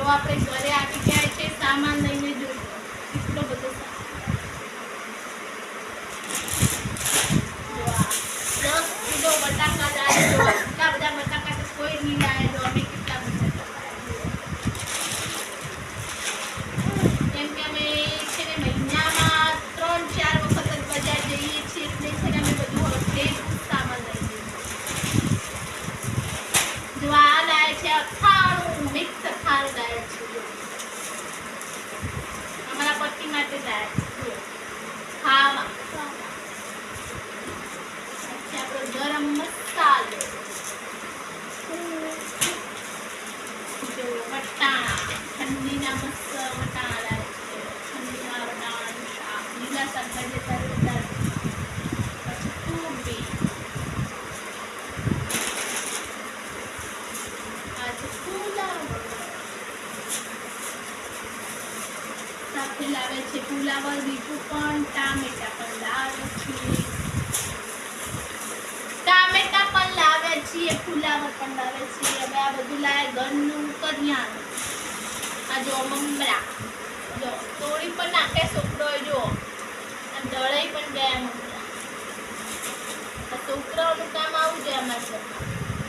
આપણે ઘરે આવી ગયા છે સામાન લઈને જોજો કેટલો બધો સામાન 10 કિલો બટાકા લાવે જો એટલા બધા બટાકા તો કોઈ નહીં લાવે જો અમે કેટલા બધા કેમ કે અમે છે ને મહિનામાં 3-4 વખત જ બજાર જઈએ છીએ એટલે છે ને અમે બધું ભેગું સામાન લઈ જઈએ જો આ લાવે છે અથાણું મિક્સ અથાણું લાવે છે અમારા પતિ માટે લાવે છે ખાવા આપણો ગરમ મસાલો જો વટાણા ઠંડીના મસ્ત વટાણા લાવે છે ઠંડીના વટાણાનું શાક લીલા શાકભાજી સાથે વધારે પછી કોબી આ છે ફુલાવર સાથે લાવે છે ફુલાવર બીજું પણ ટામેટા પણ લાવે છે ટામેટા પણ લાવે છીએ ફુલાવર પણ લાવે છીએ હવે આ બધું લાવે ઘરનું કરિયાણું આ જો મમરા જો તોડી પણ નાખે છોકરો જો આ દળાઈ પણ ગયા મમરા આ છોકરાઓનું કામ આવું છે અમારે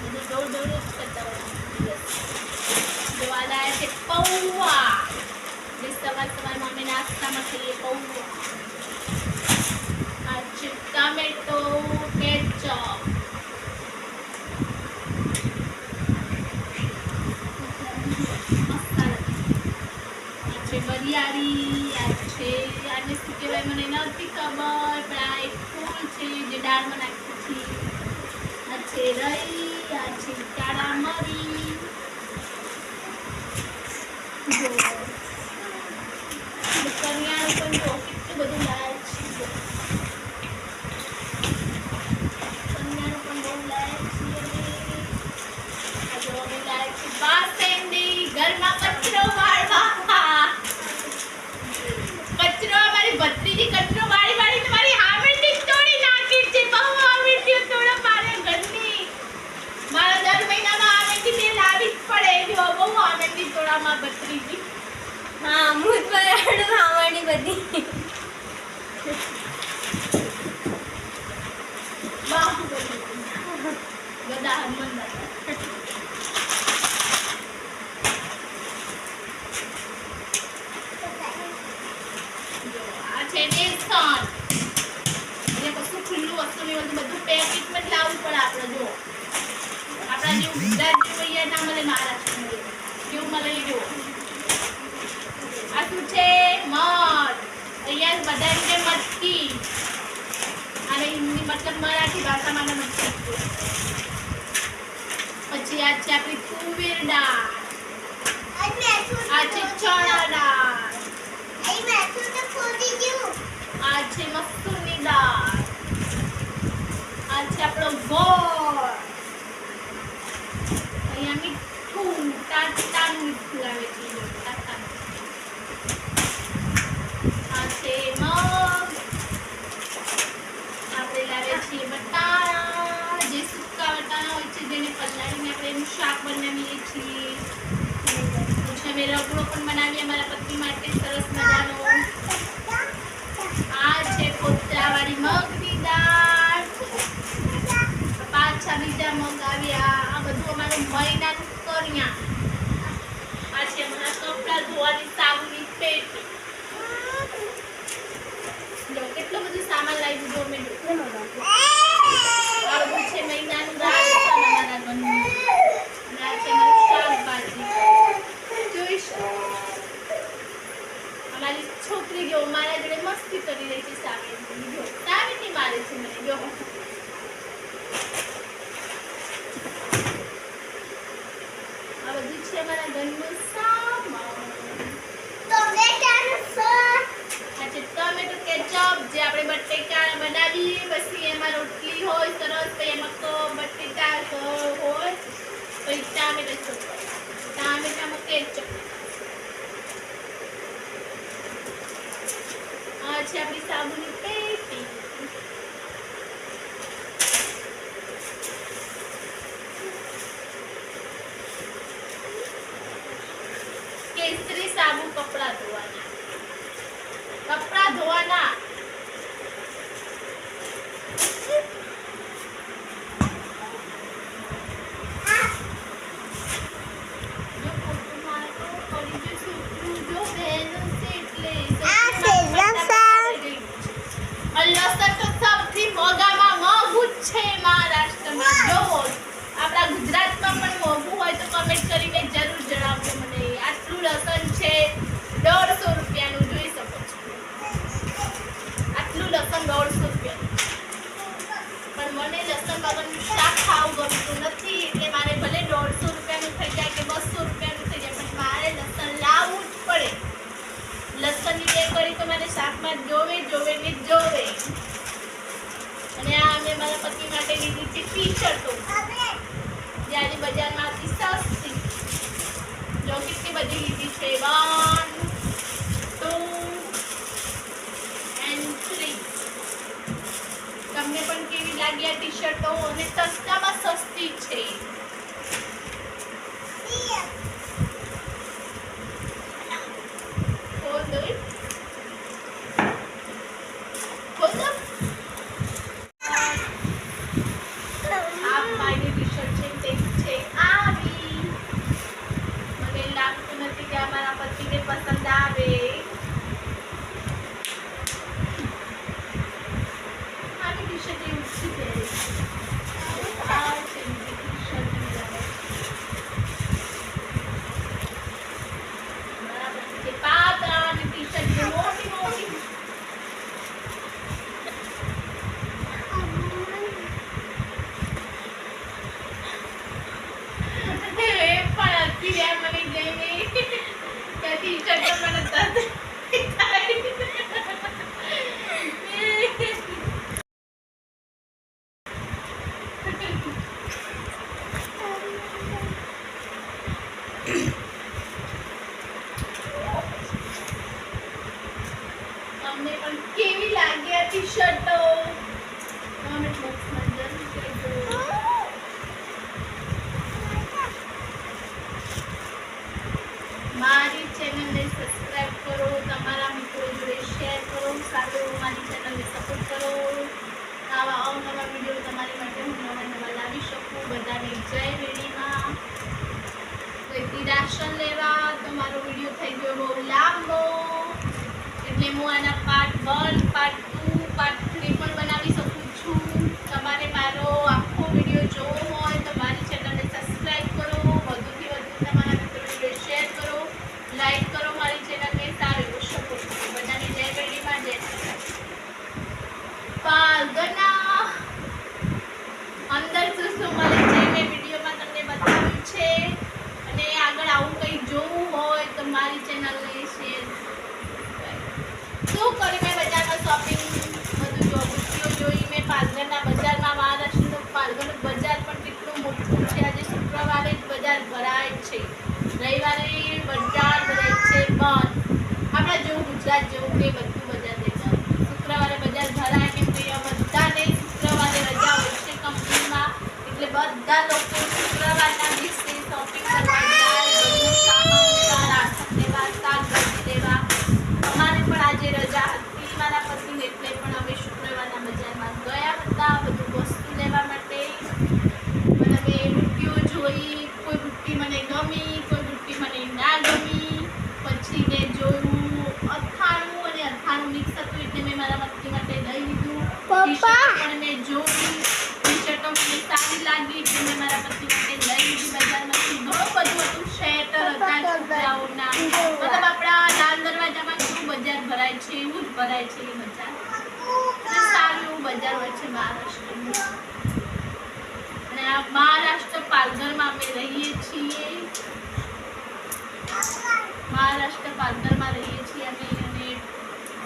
બધું દોડ દોડ જ કરતા હોય જો આ લાવે છે પૌવા જે સવારમાં અમે નાસ્તામાં ખાઈએ પૌવા આ છે ટામેટો કેચઅપ વરિયાળી આ છે આને શું કહેવાય મને નથી ખબર પણ આ એક ફૂલ છે જે દાળમાં નાખ્યું છે આ છે રઈ આ છે કાળા મરી જો કરિયાણું પણ જો કેટલું બધું લાવે છે કરિયાણું પણ બહુ લાવે છે આ જો અમે લાવે છે બાસેન્ડી ઘરમાં કચરો વાળવા ભત્રીજી કચરો વાળી વાળી તમારી હામેટી તોડી નાખી છે બહુ હામેટીઓ તોડો મારે ઘરની મારા દર મહિનામાં હામેટી તે લાવી જ પડે જો બહુ હામેટી તોડામાં ભત્રીજી હા મુજ પર હામેટી બધી વાહ ગદા હનુમાન દાદા છે બેસન એટલે કશું ખુલ્લું વસ્તુ નહીં બધું પેકેટમાં જ લાવવું પડે આપણે જો આપણા જેવું ગુજરાત જેવું અહીંયા ના મળે મહારાષ્ટ્રમાં જેવું મળે જો આ શું છે મધ અહીંયા બધા રીતે મટકી અને હિન્દી મતલબ મરાઠી ભાષામાં મટકી પછી આ છે આપણી તુવેર દાળ આ છે ચણા દાળ આ છે મસૂરની દાળ આ છે આપણો ગોળ અહીંયા મીઠું ટાટાનું મીઠું આવે છે આ છે મગ આપણે લાવે છીએ બટાણા જે સૂકા બટાણા હોય છે જેને પલાળીને આપણે એનું શાક બનાવીએ છીએ પછી અમે રગડો પણ બનાવીએ અમારા પતિ માટે સરસ મજાનો આ છે કોતરાવાળી મગની દાળ પાછા બીજા મગ આવ્યા આ બધું અમારું મહિનાનું કરિયાણું આ છે અમારા કપડાં ધોવાની સાબુની પેટી જો કેટલો બધું સામાન લાવી દીધો અમે આ બધું છે મહિનાનું રાશન અમારા ઘરનું અને આ છે અમારું શાકભાજી જોઈશું અમારી છોકરી જો મારા જોડે મસ્તી કરી રહી છે સામેથી જો સામેથી મારે છે મને જો આ બધું છે અમારા ઘરનું સામાન ટમેટો કેચઅપ જે આપણે બટેકા બનાવીએ પછી એમાં રોટલી હોય સરસ પછી એમાં તો બટેટા હોય પછી ટામેટામાં કેચઅપ આ છે આપણી સાબુની પેટી ઇસ્ત્રી સાબુ કપડાં ધોવાના જો પોતું મારે તો કરી જો છોકરું જો બહેનો છે એટલે લસણ તો સૌથી મોંઘામાં મોંઘું જ છે મહારાષ્ટ્રમાં. જો આપણા ગુજરાતમાં પણ મોંઘું હોય તો કમેન્ટ કરીને જરૂર જણાવજો મને. આટલું લસણ છે 150 રૂપિયાનું, જોઈ શકો છો. આટલું લસણ 150 રૂપિયાનું. પણ મને લસણ વગરનું શાક ખાવું ગમતું નથી, એટલે મારે ભલે 150 રૂપિયાનું થઈ જાય કે 200 રૂપિયાનું થઈ જાય, પણ મારે લસણ લાવવું જ પડે. લસણની બે કરી તો મારે શાકમાં જોવે ને જોવે. અને આ અમે મારા પતિ માટે લીધી છે ટી-શર્ટો, જે આજે બજારમાં હતી સસ્તી. જો કેટલી બધી લીધી છે, 1 2 and 3. તમને પણ કેવી લાગી આ ટી-શર્ટો? અને સસ્તામાં સસ્તી છે. ખોલ દો. આ મારી ટી-શર્ટ છે તે છે આવી. મને લાગતું નથી કે આ મારા પતિને પસંદ આવે. આવી ટી-શર્ટ એ ઊંચી પહેરે છે. આ છે એની ટી-શર્ટ બરાબર છે. પાતળા અને ટી-શર્ટ છે મોટી મોટી. તમને પણ કેવી લાગી આ ટી-શર્ટો? કમેન્ટ બોક્સમાં જરૂર કહેજો. મારી ચેનલને સબસ્ક્રાઇબ કરો, તમારા મિત્રો જોડે શેર કરો, સાથે મારી ચેનલને સપોર્ટ કરો. આવા અવનવા વિડીયો તમારી માટે હું નવા લાવી શકું. બધાને જય વેડીમાં. કોઈ રાશન લેવા તો મારો વિડીયો થઈ ગયો બહુ લાંબો, એટલે હું આના પાર્ટ 1, પાર્ટ 2, પાર્ટ 3 પણ બનાવી શકું છું. તમારે મારો આખો વિડીયો જોવો હોય તો મારી ચેનલને સબસ્ક્રાઇબ કરો, વધુથી વધુ તમારા મિત્રો જોડે શેર કરો, લાઈક કરો મારી ચેનલને. સારો એવો સપોર્ટ કરો. બધાને જય વેડીમાં, જય પાલગના. અંદર શું મળે છે મેં વિડીયોમાં તમને બતાવ્યું છે. અને આગળ આવું કંઈ જોવું હોય તો મારી ચેનલને શેર. શું કરી મેં બજારમાં શોપિંગ બધું જોયું જોઈ મેં પાલઘરના બજારમાં. મહારાષ્ટ્રનું પાલઘરનું બજાર પણ કેટલું મોટું છે. આજે શુક્રવારે જ બજાર ભરાય છે, રવિવારે બજાર ભરાય છે બંધ. આપણા જેવું ગુજરાત જેવું કે બધું બજાર દેખાય. શુક્રવારે બજાર ભરાય કેમ કે બધાને શુક્રવારે રજા હોય છે કંપનીમાં, એટલે બધા લોકો શુક્રવારના દિવસે શોપિંગ કરવા જાય. બધું સામાન લેવા, રાશન લેવા, શાકભાજી લેવા. અમારે પણ આજે રજા હતી મારા પતિને, એટલે પણ અમે શુક્રવારના બજારમાં ગયા હતા બધું વસ્તુ લેવા માટે. પણ અમે બુટ્ટીઓ જોઈ, કોઈ બુટ્ટી મને ગમી, કોઈ બુટ્ટી મને ના ગમી. પછી મેં જોયું અથાણું, અને અથાણું મિક્સ હતું એટલે મેં મારા પતિ માટે લઈ લીધું. ટી-શર્ટ પણ મેં જોઈ, ટી-શર્ટો મને સારી લાગી એટલે મેં મારા પતિ માટે લઈ લીધી બજારમાંથી. ઘણું બધું હતું, સ્વેટર હતા છોકરાઓના. મતલબ આપણા લાલ દરવાજામાં કેવું બજાર ભરાય છે એવું જ ભરાય છે એ બજાર. અને સારું એવું બજાર હોય છે મહારાષ્ટ્રનું. અને આ મહારાષ્ટ્ર પાલઘરમાં અમે રહીએ છીએ. મહારાષ્ટ્ર પાલઘરમાં રહીએ છીએ અમે. અને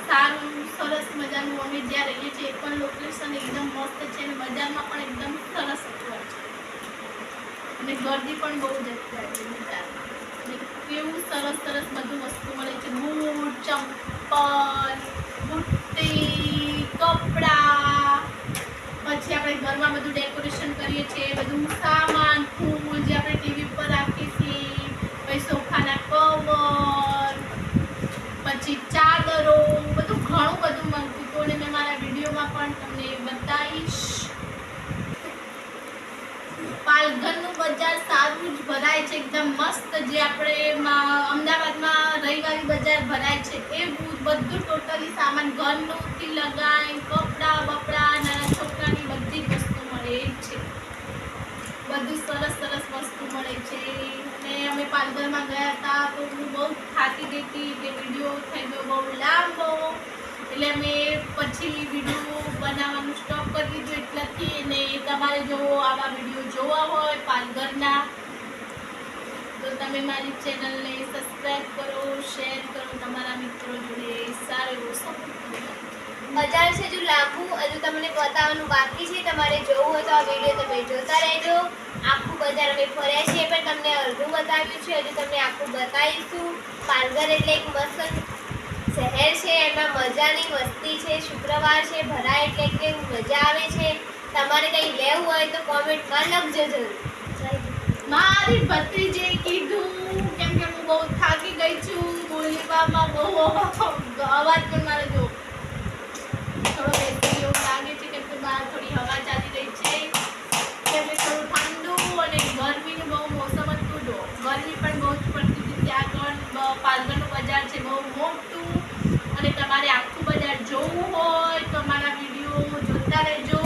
સારું સરસ મજાનું અમે જ્યાં રહીએ છીએ એ પણ લોકેશન એકદમ મસ્ત છે, અને બજારમાં પણ એકદમ સરસ હોય છે. અને ગરદી પણ બહુ જ અત્યારે બજારમાં. અને કેવું સરસ સરસ બધું વસ્તુ મળે છે. બૂટ, ચંપલ, બુટ્ટી, કપડાં. પછી આપણે ઘરમાં બધું ડેકોરેશન કરીએ છીએ, બધું સામાન, ફૂલ જે આપણે ટીવી પર રાખીએ છીએ, પછી સોફાના કવર, પછી ચાદરો બધું ઘણું બધું મળતું હતું અને મેં મારા વિડીયોમાં પણ તમને બતાવીશ. પાલઘરનું બજાર સારું જ ભરાય છે, એકદમ મસ્ત. જે આપણે અમદાવાદમાં રવિવારી બજાર ભરાય છે એ બધું ટોટલી સામાન ઘરનું થી લગાય કપડાં બપડા નાના છોકરાની બધી જ વસ્તુ મળે છે. બધું સરસ સરસ વસ્તુ મળે છે. અને અમે પાલઘરમાં ગયા હતા તો હું બહુ થાકી ગઈ હતી કે વિડીયો થઈ ગયો બહુ લાંબો, એટલે અમે પછી વિડીયો બનાવવાનું સ્ટોપ કરી દીધું એટલાથી. અને તમારે જો આવા વિડીયો જોવા હોય પાલઘરના તો તમે મારી ચેનલને સબસ્ક્રાઈબ કરો, શેર કરો, તમારા મિત્રો જોડે સારો એવો સપોર્ટ કરો. બજાર છે જો લાંબુ હજુ તમને બતાવવાનું બાકી છે. તમારે જોવું હોય તો આ વિડીયો તમે જોતા રહેજો. આખું બજાર અમે ફર્યા છીએ પણ તમને અડધું બતાવ્યું છે, હજુ તમને આખું બતાવીશું. પાલઘર એટલે એક મસ્ત શહેર છે, એમાં મજાની વસ્તી છે. શુક્રવાર છે, ભરાય એટલે કે મજા આવે છે. તમારે કંઈ લેવું હોય તો કોમેન્ટમાં લખજો જરૂર. મારી ભત્રીજે કીધું કેમ કે હું બહુ થાકી ગઈ છું બોલવામાં, બહુ અવાજ પણ મારે જો થોડો બેસી એવું લાગે છે કેમ કે બહાર થોડી હવા ચાલી રહી છે, એટલે થોડું ઠંડુ અને ગરમીનું બહુ મોસમ હતું. જો ગરમી પણ બહુ જ પડતી હતી ત્યાં આગળ. પાલઘરનું બજાર છે બહુ મોટું, અને તમારે આખું બજાર જોવું હોય તો અમારા વિડીયો જોતા રહેજો.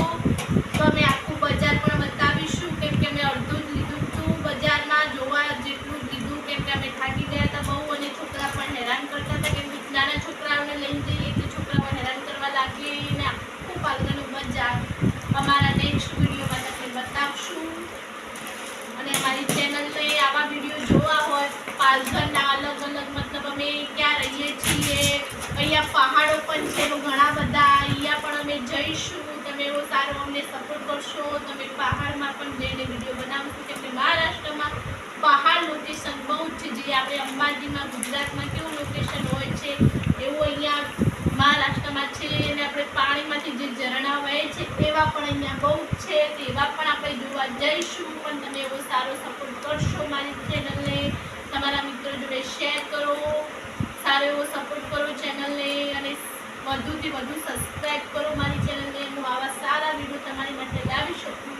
તો અમે આખું બજાર પણ બતાવીશું કેમ કે અમે અડધું જ લીધું હતું બજારમાં જોવા જેટલું જ લીધું કેમ કે અમે થાકી ગયા હતા બહુ. અને છોકરા પણ હેરાન કરતા હતા કેમ કે નાના છોકરાઓને લઈને જઈએ એટલે છોકરાઓ હેરાન કરવા લાગે. અને આખું પાલઘરનું બજાર અમારા નેક્સ્ટ વિડીયોમાં તમને બતાવશું. અને અમારી ચેનલને આવા વિડીયો જોવા હોય પાલઘરના અલગ અલગ, મતલબ અમે ક્યાં રહીએ છીએ, અહીંયા પહાડો પણ છે ઘણા બધા, અહીંયા પણ અમે જઈશું. તમે એવો સારો અમને સપોર્ટ કરશો. તમે પહાડમાં પણ જઈને વિડીયો બનાવશું કેમ કે મહારાષ્ટ્રમાં પહાડ લોકેશન બહુ જ છે. જે આપણે અંબાજીમાં ગુજરાતમાં કેવું લોકેશન હોય છે એવું અહીંયા મહારાષ્ટ્રમાં છે. અને આપણે પાણીમાંથી જે ઝરણા વહે છે એવા પણ અહીંયા બહુ જ છે, એવા પણ આપણે જોવા જઈશું. પણ તમે એવો સારો સપોર્ટ કરશો મારી ચેનલને, તમારા મિત્રો જોડે શેર કરો, સારો એવો સપોર્ટ કરો ચેનલને, અને વધુથી વધુ સબસ્ક્રાઈબ કરો મારી ચેનલને. હું આવા સારા વિડીયો તમારી માટે લાવી શકું.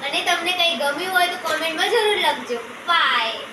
અને તમને કંઈ ગમ્યું હોય તો કોમેન્ટમાં જરૂર લખજો. બાય.